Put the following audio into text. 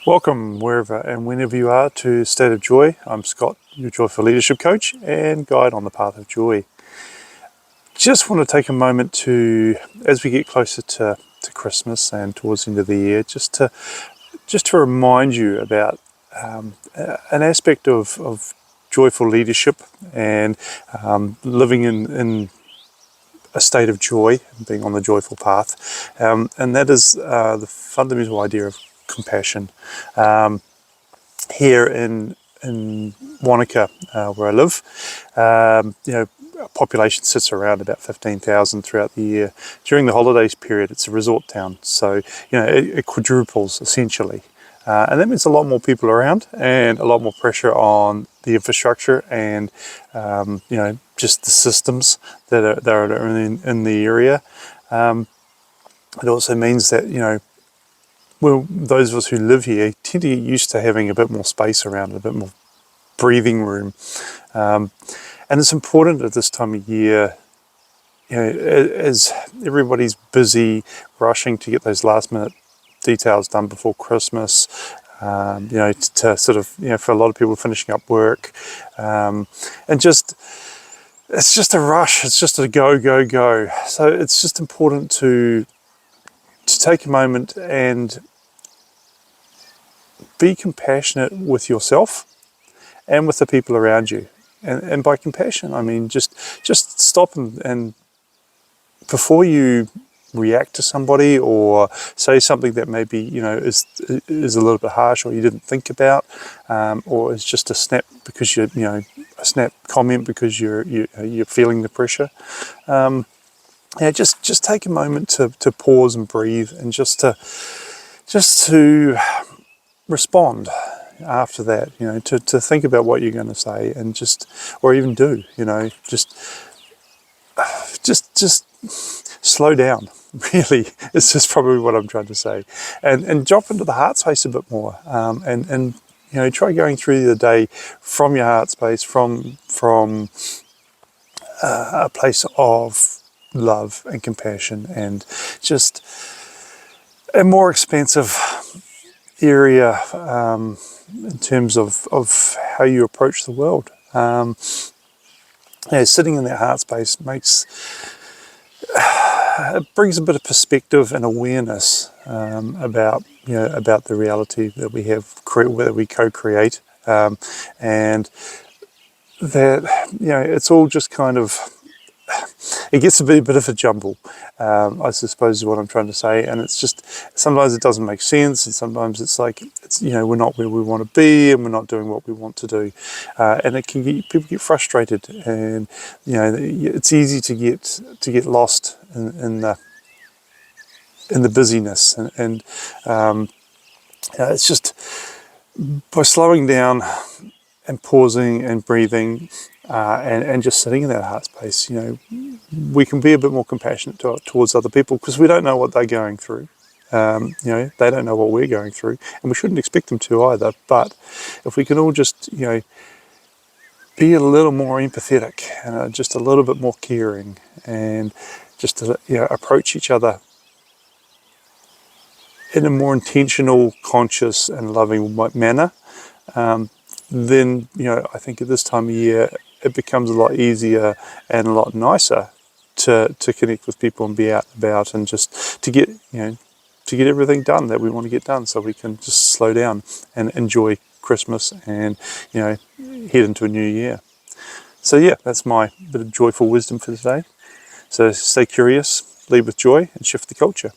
Welcome wherever and whenever you are to State of Joy. I'm Scott, your Joyful Leadership Coach and guide on the path of joy. Just want to take a moment to, as we get closer to Christmas and towards the end of the year, just to remind you about an aspect of joyful leadership and living in a state of joy, being on the joyful path, and that is the fundamental idea of compassion. Here in Wanaka, where I live, population sits around about 15,000 throughout the year. During the holidays period, it's a resort town, so it quadruples essentially, and that means a lot more people around and a lot more pressure on the infrastructure and just the systems that are in the area. It also means that well, those of us who live here tend to get used to having a bit more space around, a bit more breathing room. And it's important at this time of year, as everybody's busy rushing to get those last minute details done before Christmas, to sort of, for a lot of people finishing up work, and it's just a rush, it's just a go, go, go. So it's just important to take a moment and be compassionate with yourself and with the people around you. And by compassion, I mean just stop and before you react to somebody or say something that maybe is a little bit harsh or you didn't think about, or is just a snap because a snap comment because you're feeling the pressure. Just take a moment to pause and breathe and just to respond after that, to think about what you're going to say and or even do, just slow down, really. It's just probably what I'm trying to say. And drop into the heart space a bit more, and try going through the day from your heart space, from a place of love and compassion and just a more expansive area in terms of how you approach the world. Sitting in that heart space it brings a bit of perspective and awareness about the reality that we have, that we co-create, and that it's all just kind of, it gets to be a bit of a jumble, I suppose is what I'm trying to say. And it's just, sometimes it doesn't make sense, and sometimes it's like, we're not where we want to be, and we're not doing what we want to do. And it can people get frustrated, and it's easy to get lost in the busyness. And it's just by slowing down and pausing and breathing, and just sitting in that heart space, we can be a bit more compassionate towards other people, because we don't know what they're going through. They don't know what we're going through, and we shouldn't expect them to either. But if we can all just, be a little more empathetic and just a little bit more caring, and just to, approach each other in a more intentional, conscious, and loving manner, then I think at this time of year it becomes a lot easier and a lot nicer to connect with people and be out and about, and just to get everything done that we want to get done, so we can just slow down and enjoy Christmas and head into a new year. So yeah, that's my bit of joyful wisdom for today. So stay curious, lead with joy, and shift the culture.